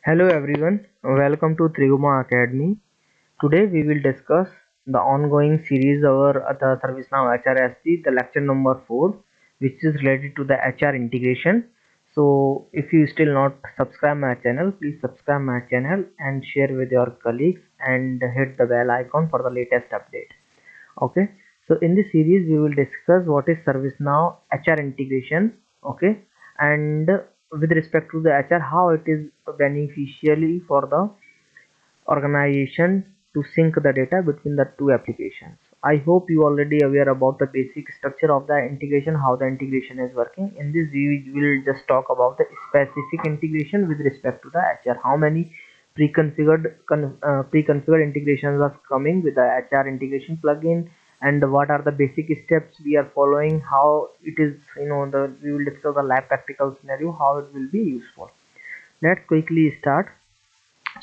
Hello everyone, welcome to Triguma Academy. Today we will discuss the ongoing series over the ServiceNow HRSD, the lecture number 4, which is related to the HR integration. So if you still not subscribe my channel, please subscribe my channel and share with your colleagues and hit the bell icon for the latest update. Okay, so in this series we will discuss what is ServiceNow HR integration. Okay, and with respect to the HR, how it is beneficially for the organization to sync the data between the two applications. I hope you already aware about the basic structure of the integration, how the integration is working. In this we will just talk about the specific integration with respect to the HR. How many preconfigured integrations are coming with the HR integration plugin, and what are the basic steps we are following, how it is, we will discuss the live practical scenario, how it will be useful. Let's quickly start.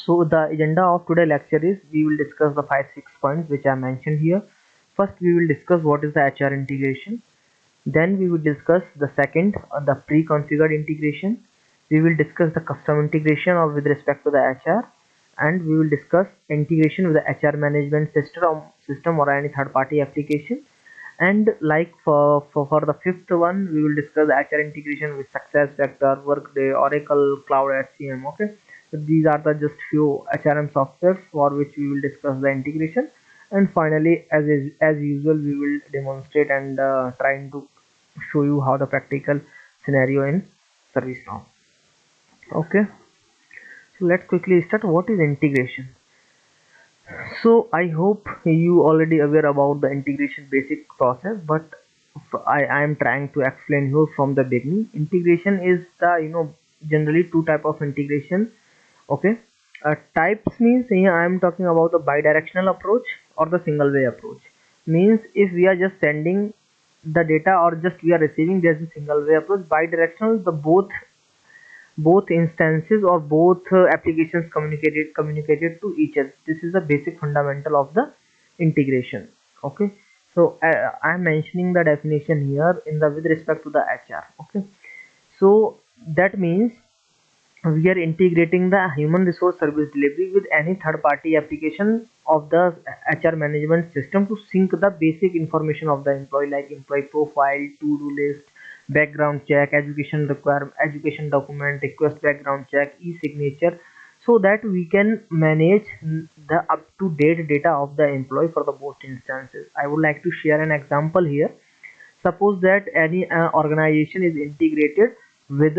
So the agenda of today lecture is we will discuss the 5-6 points which I mentioned here. First we will discuss what is the HR integration. Then we will discuss the second, the pre-configured integration. We will discuss the custom integration or with respect to the HR, and we will discuss integration with the HR management system or any third-party application. And like for the fifth one, we will discuss the HR integration with SuccessFactors, Workday, Oracle, Cloud HCM. Okay, so these are the just few HRM softwares for which we will discuss the integration. And finally, as usual, we will demonstrate and trying to show you how the practical scenario in ServiceNow. Okay, so let's quickly start. What is integration? So I hope you already aware about the integration basic process, but I am trying to explain you from the beginning. Integration is the generally two type of integration. Okay, types means here I am talking about the bidirectional approach or the single way approach. Means if we are just sending the data or just we are receiving, there's a single way approach. Bidirectional, the both instances or both applications communicated to each other. This is the basic fundamental of the integration. Okay, so I am mentioning the definition here in the with respect to the HR. Okay, so that means we are integrating the human resource service delivery with any third party application of the HR management system to sync the basic information of the employee, like employee profile, to-do list, background check, education requirement, education document, request background check, e-signature, so that we can manage the up-to-date data of the employee for the both instances. I would like to share an example here. Suppose that any organization is integrated with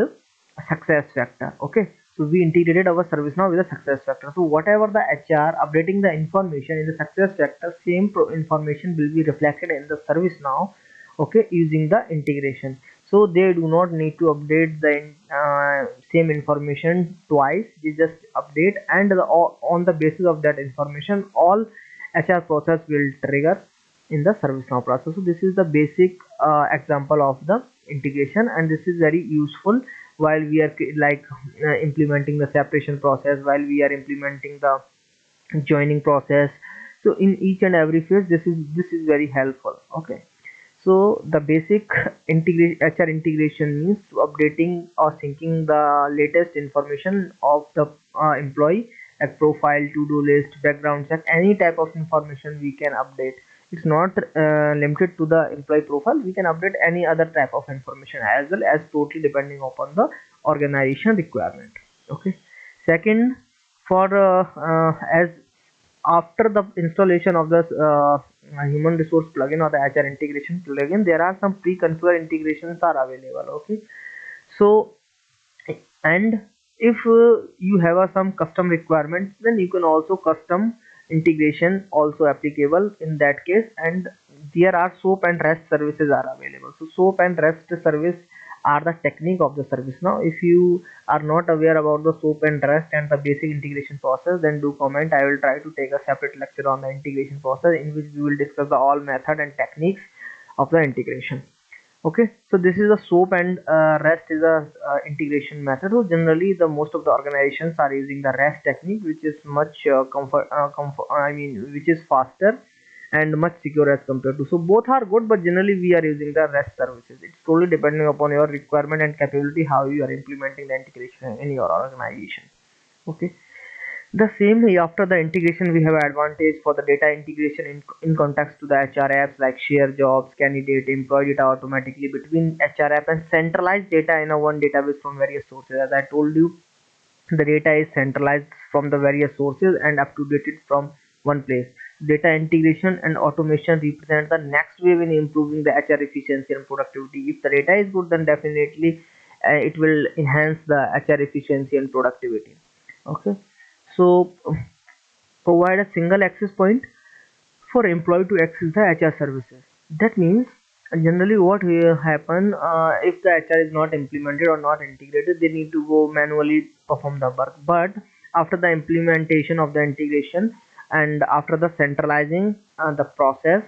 SuccessFactors. Okay, so we integrated our ServiceNow with a SuccessFactors. So whatever the HR updating the information in the SuccessFactors, same information will be reflected in the ServiceNow. Okay, using the integration, so they do not need to update the same information twice. They just update, and on the basis of that information, all HR process will trigger in the ServiceNow process. So this is the basic example of the integration, and this is very useful while we are implementing the separation process, while we are implementing the joining process. So in each and every phase, this is very helpful. Okay, so the basic HR integration means updating or syncing the latest information of the employee, like profile, to-do list, background check, any type of information we can update. It's not limited to the employee profile. We can update any other type of information as well, as totally depending upon the organization requirement. Okay, second, for as after the installation of the human resource plugin or the HR integration plugin, there are some pre-configured integrations are available. Okay, so and if you have some custom requirements, then you can also custom integration also applicable in that case. And there are soap and rest services are available. So soap and rest service are the technique of the service. Now if you are not aware about the soap and rest and the basic integration process, then do comment. I will try to take a separate lecture on the integration process, in which we will discuss the all method and techniques of the integration. Okay, so this is a soap and rest is a integration method. So generally the most of the organizations are using the rest technique, which is much which is faster and much secure as compared to. So both are good, but generally we are using the rest services. It's totally depending upon your requirement and capability, how you are implementing the integration in your organization. Okay. The same way, after the integration, we have advantage for the data integration in context to the HR apps like share jobs, candidate, employee data automatically between HR app, and centralized data in a one database from various sources. As I told you, the data is centralized from the various sources and up to date from one place. Data integration and automation represent the next wave in improving the HR efficiency and productivity. If the data is good, then definitely it will enhance the HR efficiency and productivity. Okay. So provide a single access point for employee to access the HR services. That means generally what will happen, if the HR is not implemented or not integrated, they need to go manually perform the work. But after the implementation of the integration and after the centralizing the process,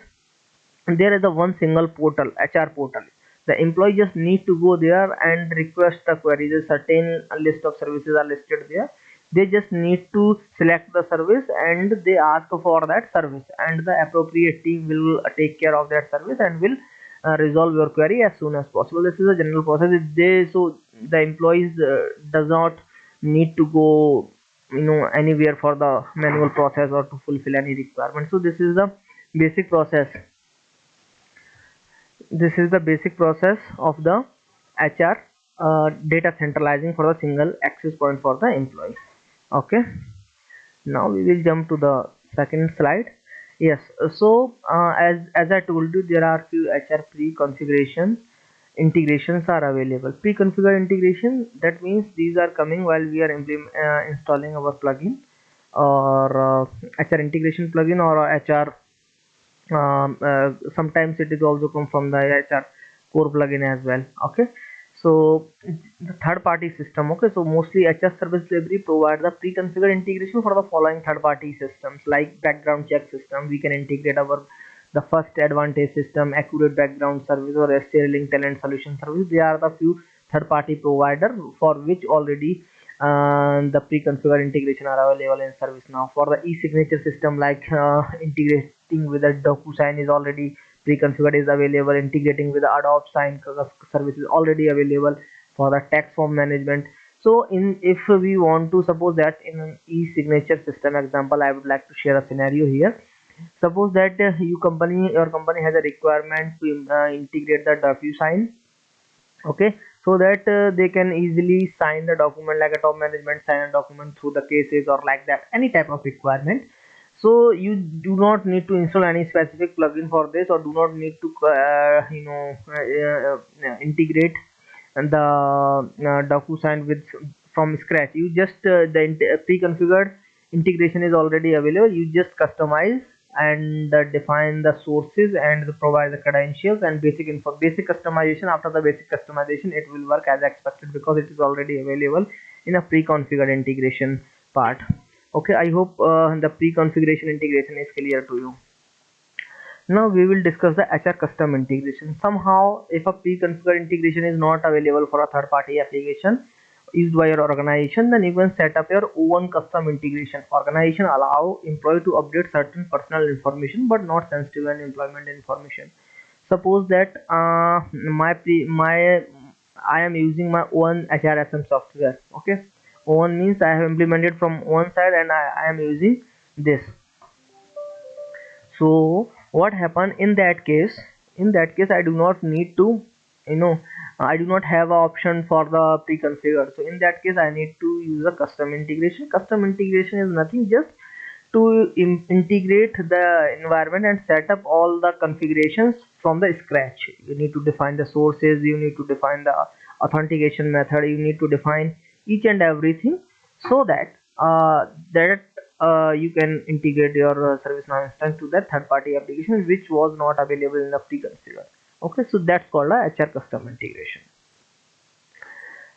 there is a one single portal, HR portal. The employee just need to go there and request the queries. A certain list of services are listed there. They just need to select the service and they ask for that service, and the appropriate team will take care of that service and will resolve your query as soon as possible. This is a general process. If they, so the employees does not need to go anywhere for the manual process or to fulfill any requirement. So this is the basic process. This is the basic process of the HR data centralizing for the single access point for the employee. Okay, now we will jump to the second slide. Yes, so as I told you, there are few HR pre-configuration integrations are available. Pre-configured integration, that means these are coming while we are installing our plugin or HR integration plugin or HR. Sometimes it is also come from the HR core plugin as well. Okay, so the third party system. Okay, so mostly HR service delivery provides the pre-configured integration for the following third party systems like background check system. We can integrate our the first advantage system, accurate background service, or steering talent solution service. They are the few third party provider for which already the pre-configured integration are available in ServiceNow. For the e-signature system, like integrating with the DocuSign is already pre-configured, is available. Integrating with the Adobe Sign service is already available. For the tax form management, so if we want to suppose that in an e-signature system example, I would like to share a scenario here. Suppose that your company has a requirement to integrate the DocuSign. Okay, so that they can easily sign the document, like a top management sign a document through the cases or like that, any type of requirement. So you do not need to install any specific plugin for this, or do not need to integrate the DocuSign with from scratch. You just the pre-configured integration is already available. You just customize and define the sources and provide the credentials and basic customization. After the basic customization, it will work as expected because it is already available in a pre-configured integration part. Okay, I hope the pre-configuration integration is clear to you. Now we will discuss the HR custom integration. Somehow, if a pre-configured integration is not available for a third-party application used by your organization, then you can set up your own custom integration. Organization allow employee to update certain personal information but not sensitive and employment information. Suppose that I am using my own HRSM software. Okay, own means I have implemented from one side and I am using this. So what happened in that case? In that case, I do not need to, I do not have an option for the pre-configured. So in that case, I need to use a custom integration. Custom integration is nothing, just to integrate the environment and set up all the configurations from the scratch. You need to define the sources, you need to define the authentication method, you need to define each and everything, so that you can integrate your ServiceNow instance to that third-party application which was not available in the pre-configured. Okay, so that's called a HR custom integration.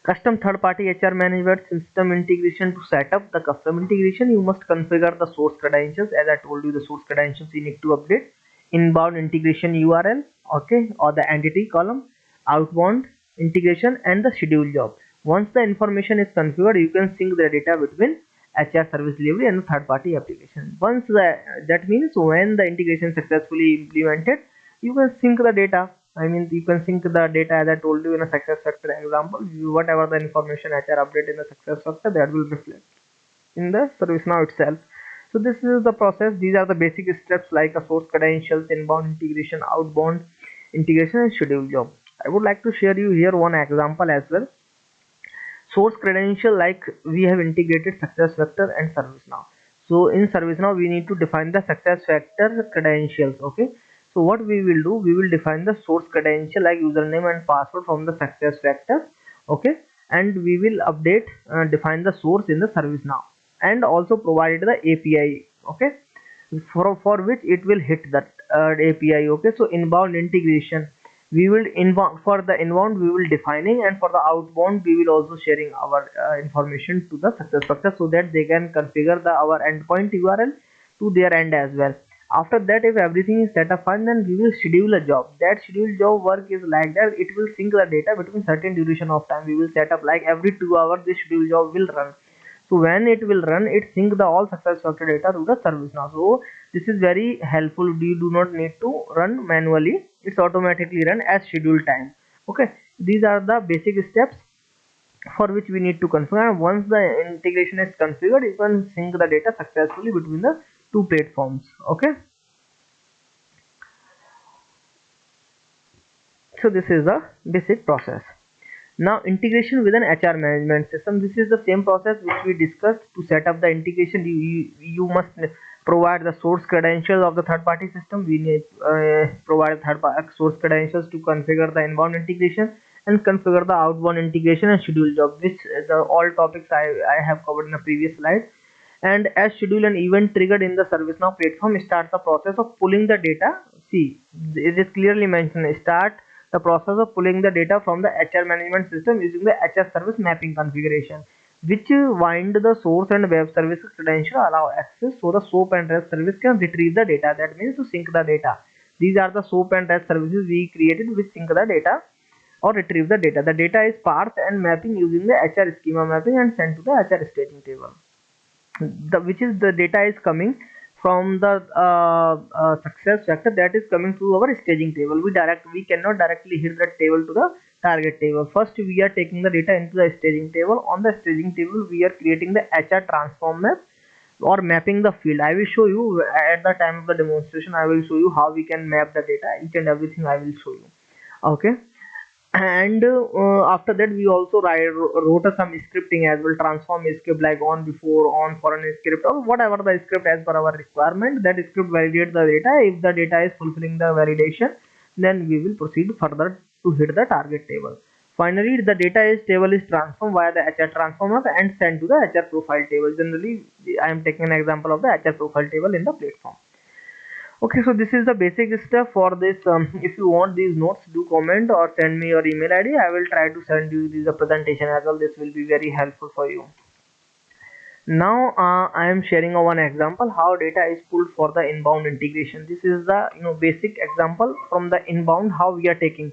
Custom third-party HR management system integration. To set up the custom integration, you must configure the source credentials. As I told you, the source credentials you need to update. Inbound integration URL, okay, or the entity column, outbound integration, and the schedule job. Once the information is configured, you can sync the data between HR service delivery and the third-party application. Once that means when the integration is successfully implemented, you can sync the data. I mean, you can sync the data, as I told you in a success factor example. Whatever the information HR update in the success factor, that will reflect. in the ServiceNow itself. So this is the process. These are the basic steps like a source credentials, inbound integration, outbound integration, and schedule job. I would like to share you here one example as well. Source credential, like we have integrated success factor and ServiceNow. So in ServiceNow we need to define the success factor credentials. Okay, so what we will do, we will define the source credential like username and password from the success factor. Okay, and we will update define the source in the ServiceNow and also provide the API. Okay, for which it will hit that API. Okay, so inbound integration, we will inbound, for the inbound we will defining, and for the outbound we will also sharing our information to the success factor so that they can configure the our endpoint URL to their end as well. After that, if everything is set up fine, then we will schedule a job. That scheduled job work is like that, it will sync the data between certain duration of time. We will set up like every 2 hours this scheduled job will run. So when it will run, it sync the all success factor data to the ServiceNow. So this is very helpful. You do not need to run manually, it's automatically run as scheduled time. Okay, these are the basic steps for which we need to configure, and once the integration is configured, you can sync the data successfully between the two platforms. Okay, so this is the basic process. Now integration with an HR management system. This is the same process which we discussed. To set up the integration, you must provide the source credentials of the third party system. We need provide third party source credentials to configure the inbound integration and configure the outbound integration and schedule job, which the all topics I have covered in the previous slide. And as schedule and event triggered in the ServiceNow platform, start the process of pulling the data. See, it is clearly mentioned, start the process of pulling the data from the HR management system using the HR service mapping configuration, which bind the source and web service credential allow access so the SOAP and REST service can retrieve the data. That means to sync the data. These are the SOAP and REST services we created which sync the data or retrieve the data. The data is parsed and mapping using the HR schema mapping and sent to the HR staging table. Which is the data is coming from the success factor, that is coming to our staging table. We cannot directly hit that table to the target table. First we are taking the data into the staging table. On the staging table we are creating the HR transform map or mapping the field. I will show you at the time of the demonstration. I will show you how we can map the data. Each and everything I will show you. Okay, and after that we also wrote some scripting as well, transform script like on before, on foreign script, or whatever the script as per our requirement. That script validates the data. If the data is fulfilling the validation, then we will proceed further to hit the target table. Finally, the data table is transformed via the HR transform map and sent to the HR profile table. Generally I am taking an example of the HR profile table in the platform. Okay, so this is the basic stuff for this. If you want these notes, do comment or send me your email ID. I will try to send you this presentation as well. This will be very helpful for you. Now I am sharing one example how data is pulled for the inbound integration. This is the basic example from the inbound how we are taking.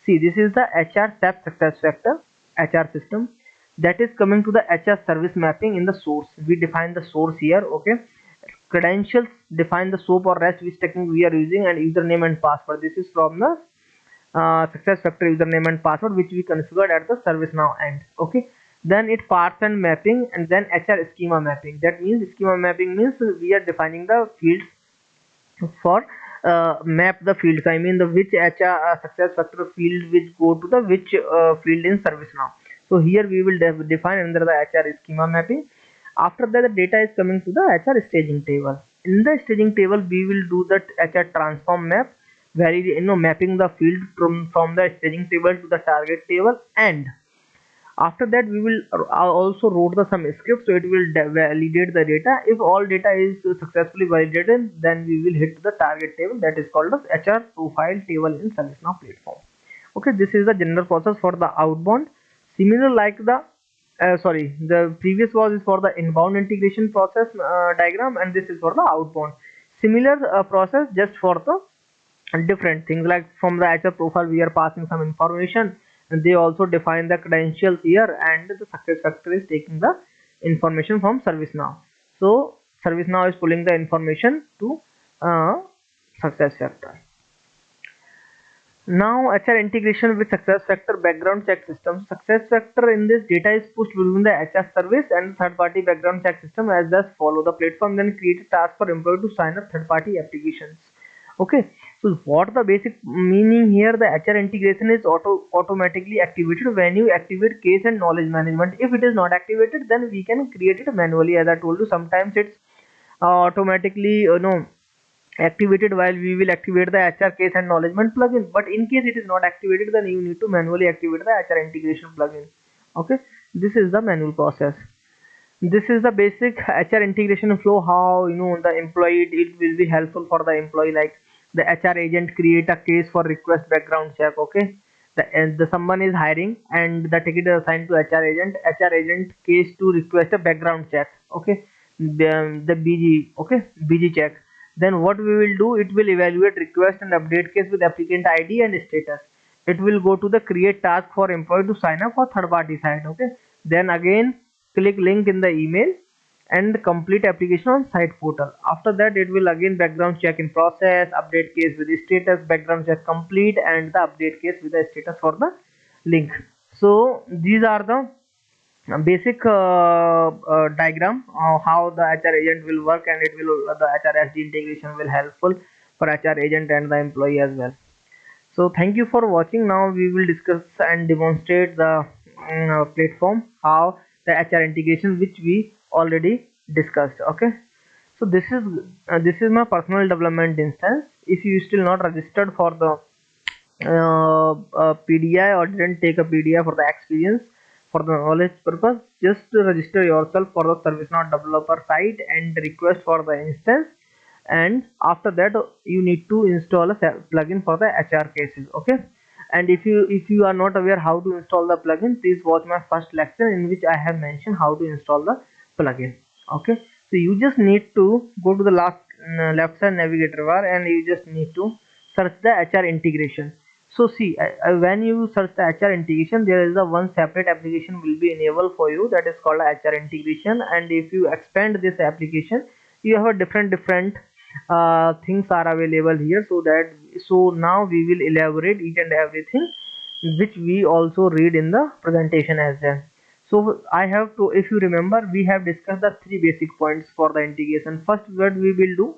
See, this is the HR SAP success factor HR system that is coming to the HR service mapping in the source. We define the source here. Okay, credentials define the SOAP or REST which technique we are using, and username and password. This is from the success factor username and password which we configured at the ServiceNow end. Okay, then it parts and mapping, and then HR schema mapping. That means schema mapping means we are defining the fields for map the fields. I mean the which HR success factor field which go to the which field in ServiceNow. So here we will define under the HR schema mapping. After that, the data is coming to the HR staging table. In the staging table, we will do that HR transform map, mapping the field from the staging table to the target table. And after that, we will also wrote some script, so it will validate the data. If all data is successfully validated, then we will hit the target table, that is called as HR profile table in ServiceNow platform. Okay, this is the general process for the outbound. Similar like the the previous was for the inbound integration process diagram, and this is for the outbound. Similar process, just for the different things. Like from the HR profile we are passing some information, and they also define the credentials here, and the success factor is taking the information from ServiceNow. So ServiceNow is pulling the information to success factor. Now HR integration with success factor background check system. Success factor in this data is pushed within the HR service and third party background check system as thus follow. The platform then creates a task for employee to sign up third party applications. Okay, so what the basic meaning here, the HR integration is automatically activated when you activate case and knowledge management. If it is not activated, then we can create it manually. As I told you, sometimes it's automatically no activated while we will activate the HR case and acknowledgement plugin, but in case it is not activated, then you need to manually activate the HR integration plugin. Okay, this is the manual process. This is the basic HR integration flow, how the employee, it will be helpful for the employee. Like the HR agent create a case for request background check. Okay, the someone is hiring and the ticket is assigned to HR agent case to request a background check. Okay, the BG, okay, BG check. Then what we will do, it will evaluate request and update case with applicant ID and status. It will go to the create task for employee to sign up for third party site. Okay, then again click link in the email and complete application on site portal. After that, it will again background check in process, update case with the status, background check complete, and the update case with the status for the link. So these are the basic diagram of how the HR agent will work, and it will the HRSD integration will helpful for HR agent and the employee as well. So thank you for watching. Now we will discuss and demonstrate the platform, how the HR integration, which we already discussed. Okay, so this is my personal development instance. If you still not registered for the PDI or didn't take a PDI for the experience, for the knowledge purpose, just register yourself for the ServiceNow developer site and request for the instance, and after that you need to install a plugin for the HR cases. Okay, and if you are not aware how to install the plugin, please watch my first lecture in which I have mentioned how to install the plugin. Okay, so you just need to go to the left side navigator bar and you just need to search the HR integration. So see, when you search the HR integration, there is a one separate application will be enabled for you, that is called HR integration. And if you expand this application, you have a different things are available here. So now we will elaborate each and everything which we also read in the presentation as well. So I have to, if you remember, we have discussed the three basic points for the integration. First, what we will do,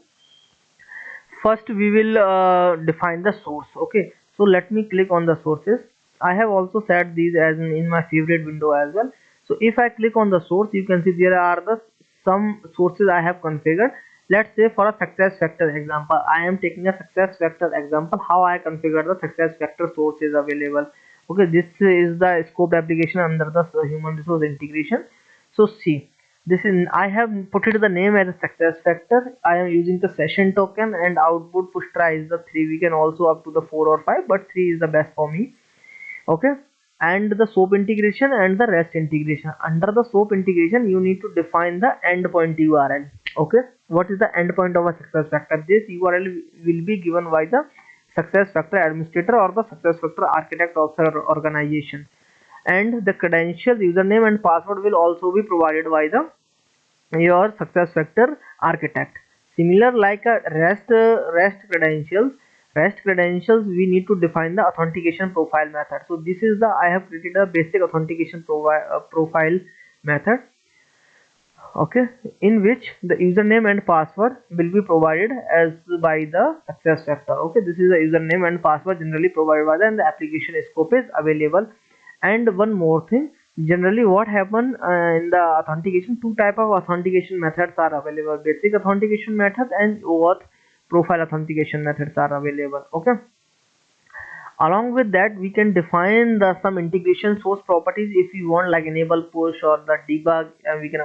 first we will define the source. Okay, so let me click on the sources. I have also set these as in my favorite window as well. So if I click on the source, you can see there are the some sources I have configured. Let's say for a success factor example, I am taking a success factor example, how I configure the success factor sources available. Okay, this is the scoped application under the human resource integration. So see, this is, I have put it the name as a success factor. I am using the session token, and output push try is the 3. We can also up to the 4 or 5, but 3 is the best for me. Okay, and the SOAP integration and the REST integration. Under the SOAP integration, you need to define the endpoint URL. Okay, what is the endpoint of a success factor? This URL will be given by the success factor administrator or the success factor architect of the organization, and the credential, username and password will also be provided by the your success factor architect. Similar like a rest credentials, we need to define the authentication profile method. So this is the, I have created a basic authentication profile method. Okay, in which the username and password will be provided as by the success factor. Okay, this is the username and password generally provided by the, and the application scope is available. And one more thing, generally what happen in the authentication, two type of authentication methods are available: basic authentication method and OAuth profile authentication methods are available. Okay, along with that, we can define the some integration source properties if you want, like enable push or the debug, and we can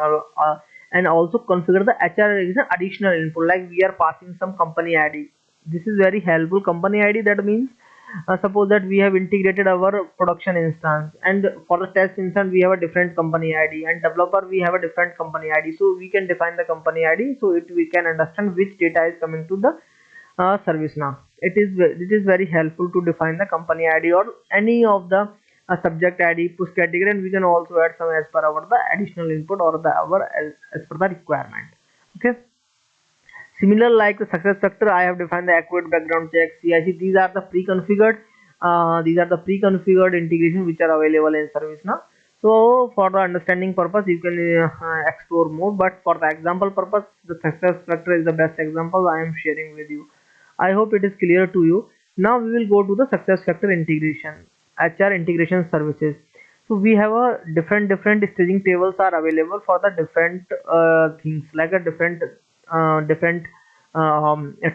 and also configure the HR additional input, like we are passing some company ID. This is very helpful. Company ID, that means suppose that we have integrated our production instance, and for the test instance we have a different company ID, and developer we have a different company ID. So we can define the company ID, so we can understand which data is coming to the ServiceNow. It is very helpful to define the company ID or any of the subject ID, push category, and we can also add some as per our the additional input or the our as per the requirement. Okay, similar like the success factor, I have defined the accurate background check, CIC. These are the pre-configured These are the pre-configured integration which are available in ServiceNow. So for the understanding purpose you can explore more, but for the example purpose the success factor is the best example I am sharing with you. I hope it is clear to you. Now we will go to the success factor integration, HR integration services. So we have a different staging tables are available for the different things, like a different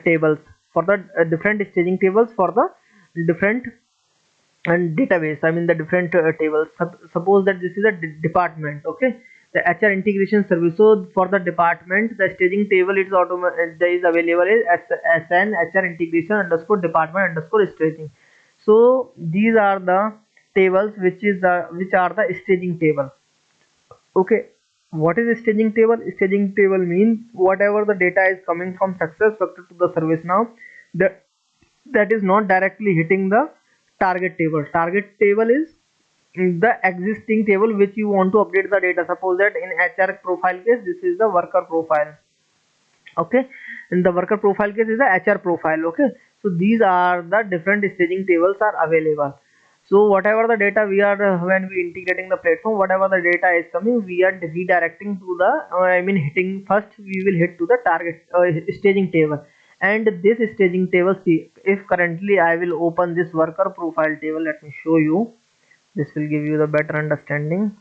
tables for the different staging tables for the different and database, I mean the different tables. Suppose that this is a department, okay, the HR integration service. So for the department the staging table is there is available is SN HR integration underscore department underscore staging. So these are the tables which are the staging table. Okay, what is a staging table? Staging table means whatever the data is coming from success factor to the service now, that is not directly hitting the target table. Target table is the existing table which you want to update the data. Suppose that in HR profile case this is the worker profile, okay, in the worker profile case is the HR profile, okay. So these are the different staging tables are available. So whatever the data we are when we integrating the platform, whatever the data is coming, we are redirecting to the I mean hitting first we will hit to the target staging table. And this staging table, see, if currently I will open this worker profile table, let me show you, this will give you the better understanding.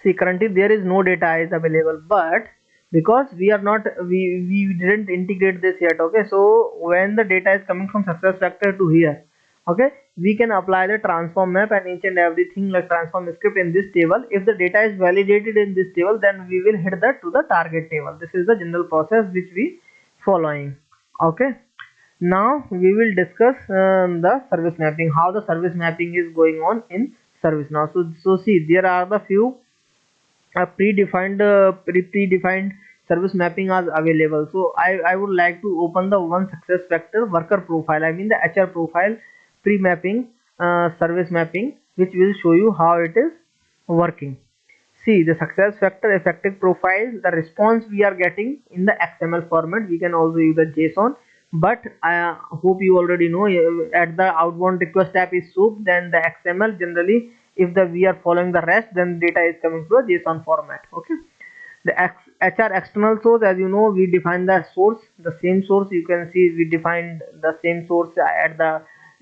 See, currently there is no data is available, but because we are not we didn't integrate this yet, okay. So when the data is coming from success factor to here, okay, we can apply the transform map and each and everything like transform script in this table. If the data is validated in this table, then we will hit that to the target table. This is the general process which we following, okay. Now we will discuss the service mapping, how the service mapping is going on in ServiceNow. So see, there are the few predefined service mapping are available. So I would like to open the one success factor worker profile, I mean the HR profile pre-mapping service mapping, which will show you how it is working. See, the success factor effective profile, the response we are getting in the XML format. We can also use the JSON, but I hope you already know at the outbound request type is SOAP, then the XML generally if we are following the rest, then data is coming to a JSON format, okay. The HR external source, as you know, we define the source, the same source. You can see we defined the same source at the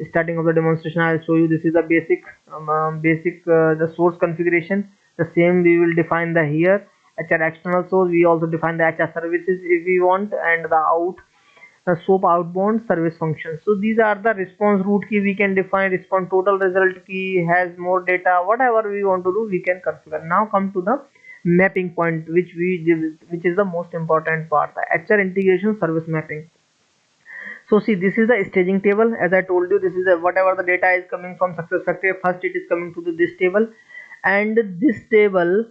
starting of the demonstration. I'll show you. This is the basic the source configuration. The same we will define the here HR external source. We also define the HR services if we want, and the SOAP outbound service functions. So these are the response route key we can define, response total result key has more data, whatever we want to do we can configure. Now come to the mapping point, which is the most important part, the HR integration service mapping. So see, this is the staging table. As I told you, this is whatever the data is coming from success factor, first it is coming to this table, and this table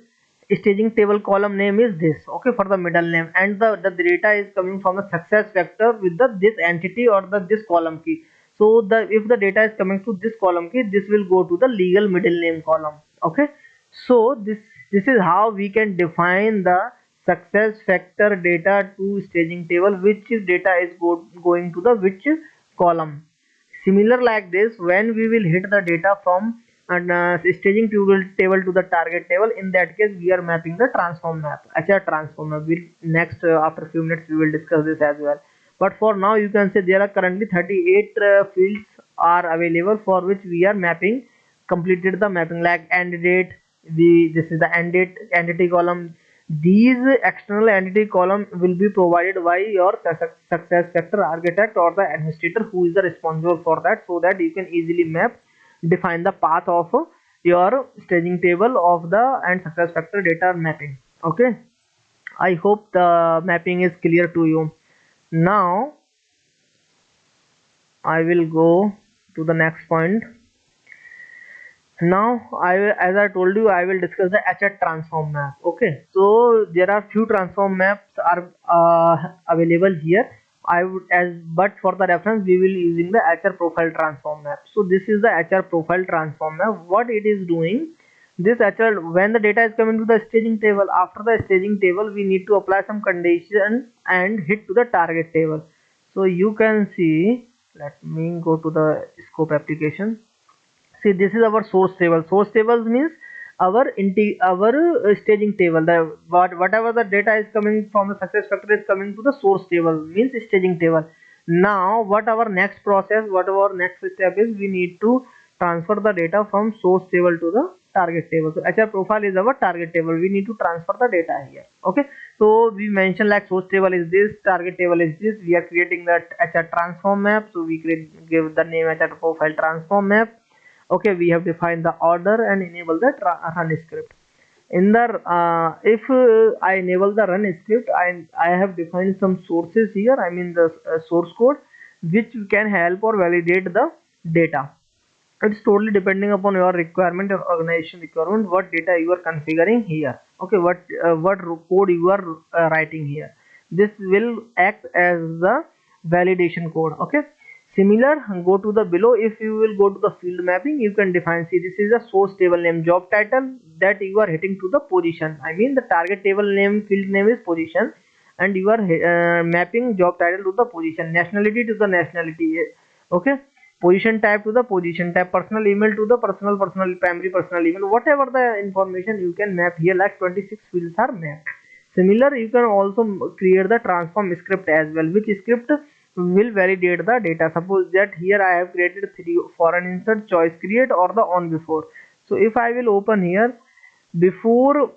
staging table column name is this, okay, for the middle name, and the data is coming from the success factor with the this entity or this column key. So if the data is coming to this column key, this will go to the legal middle name column, okay. So this is how we can define the success factor data to staging table, which data is going to the which column. Similar like this, when we will hit the data from staging table to the target table, in that case we are mapping the transform map, HR transform map. We'll next after a few minutes we will discuss this as well. But for now you can say there are currently 38 fields are available for which we are mapping, completed the mapping, like end date. This is the end date entity column. These external entity column will be provided by your success factor architect or the administrator who is the responsible for that, so that you can easily define the path of your staging table of the and success factor data mapping, okay. I hope the mapping is clear to you. Now I will go to the next point. Now as I told you, I will discuss the HR transform map, okay. So there are few transform maps are available here. But for the reference we will using the HR profile transform map. So this is the HR profile transform map. What it is doing, This actual, when the data is coming to the staging table, after the staging table we need to apply some condition and hit to the target table. So you can see, let me go to the scope application. See, this is our source table. Source tables means our staging table. The whatever the data is coming from the success factor is coming to the source table, means staging table. Now what our next process, what our next step is, we need to transfer the data from source table to the target table. So HR profile is our target table. We need to transfer the data here. Okay, so we mentioned like source table is this, target table is this. We are creating that HR transform map. So we give the name HR profile transform map. Okay, we have defined the order and enable the run script. In the if I enable the run script, I have defined some sources here, I mean the source code, which can help or validate the data. It's totally depending upon your requirement or organization requirement, what data you are configuring here. Okay, what code you are writing here. This will act as the validation code. Okay, similar, go to the below. If you will go to the field mapping, you can define, see, this is a source table name, job title, that you are hitting to the position, I mean the target table name, field name is position, and you are mapping job title to the position, nationality to the nationality. Okay, position type to the position type, personal email to the personal primary personal email, whatever the information you can map here, like 26 fields are mapped. Similar, you can also create the transform script as well, which script will validate the data. Suppose that here I have created 3 foreign insert, choice create, or the on before. So if I will open here, before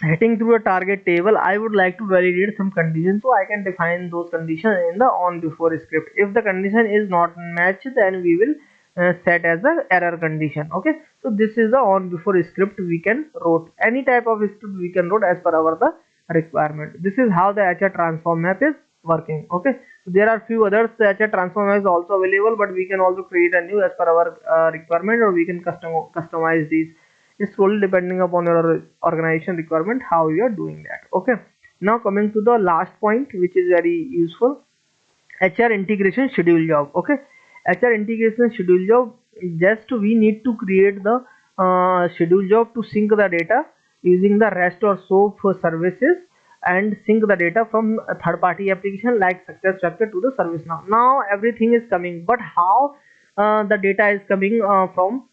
heading through a target table, I would like to validate some conditions, so I can define those conditions in the on before script. If the condition is not matched, then we will set as a error condition. Okay, so this is the on before script we can wrote, any type of script we can wrote as per our the requirement. This is how the HR transform map is working. Okay, so there are few others. The HR transform map is also available, but we can also create a new as per our requirement, or we can customize these. It's totally depending upon your organization requirement how you are doing that. Okay, now coming to the last point, which is very useful, HR integration schedule job. Okay, HR integration schedule job, just we need to create the schedule job to sync the data using the REST or SOAP services, and sync the data from a third party application like SuccessFactors to the ServiceNow. Now everything is coming, but how the data is coming from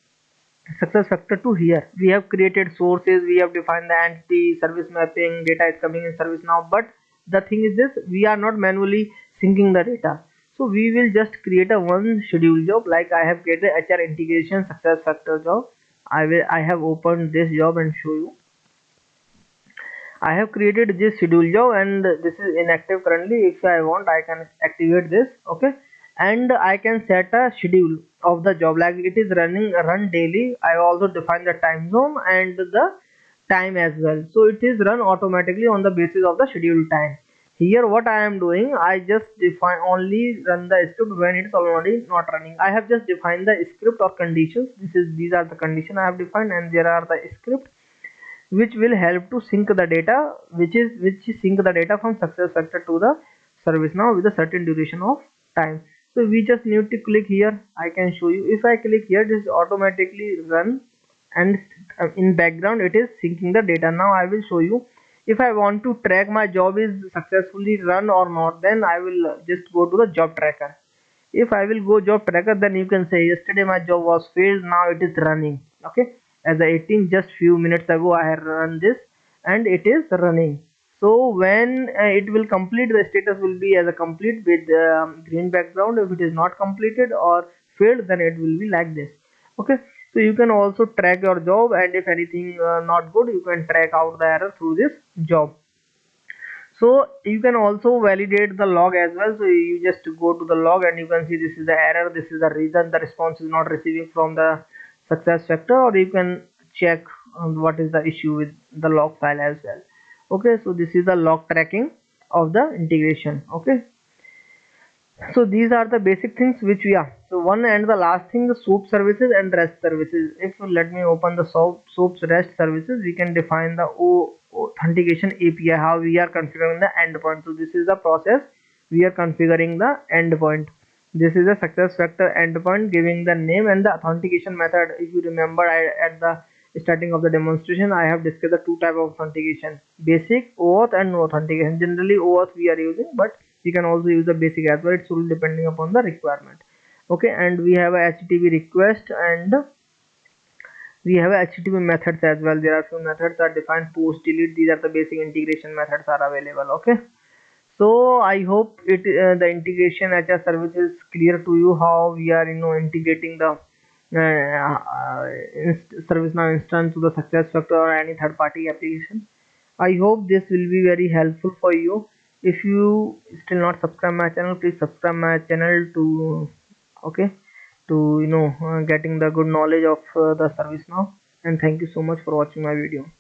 SuccessFactors to here? We have created sources, we have defined the entity, service mapping, data is coming in ServiceNow, but the thing is this, we are not manually syncing the data. So we will just create a one schedule job, like I have created HR integration SuccessFactors job. I have opened this job and show you. I have created this schedule job, and this is inactive currently. If I want, I can activate this. Okay, and I can set a schedule of the job, like it is run daily. I also define the time zone and the time as well, so it is run automatically on the basis of the schedule time. Here what I am doing, I just define only run the script when it's already not running. I have just defined the script or conditions. These are the conditions I have defined, and there are the script which will help to sync the data, which sync the data from SuccessFactors to the ServiceNow with a certain duration of time. So we just need to click here. I can show you. If I click here, this is automatically run, and in background it is syncing the data. Now I will show you. If I want to track my job is successfully run or not, then I will just go to the job tracker. If I will go job tracker, then you can say yesterday my job was failed, now it is running. Okay, as 18, just few minutes ago I have run this and it is running. So when it will complete, the status will be as a complete with green background. If it is not completed or failed, then it will be like this. Okay, so you can also track your job, and if anything not good, you can track out the error through this job. So you can also validate the log as well. So you just go to the log and you can see this is the error, this is the reason the response is not receiving from the SuccessFactors, or you can check what is the issue with the log file as well. Okay, so this is the log tracking of the integration. Okay, so these are the basic things which we are. So one and the last thing, the SOAP services and REST services. If let me open the SOAP's REST services, we can define the authentication API, how we are configuring the endpoint. So this is the process, we are configuring the endpoint. This is a SuccessFactors endpoint, giving the name and the authentication method. If you remember, at the starting of the demonstration, I have discussed the two type of authentication: basic, OAuth, and no authentication. Generally OAuth we are using, but we can also use the basic as well. It's all depending upon the requirement. Okay, and we have a HTTP request, and we have a HTTP methods as well. There are few methods are defined: post, delete. These are the basic integration methods are available. Okay, so I hope the integration HR service is clear to you, how we are integrating the ServiceNow instance to the success factor or any third party application. I hope this will be very helpful for you. If you still not subscribe my channel, please subscribe my channel to, okay, to getting the good knowledge of the ServiceNow. And thank you so much for watching my video.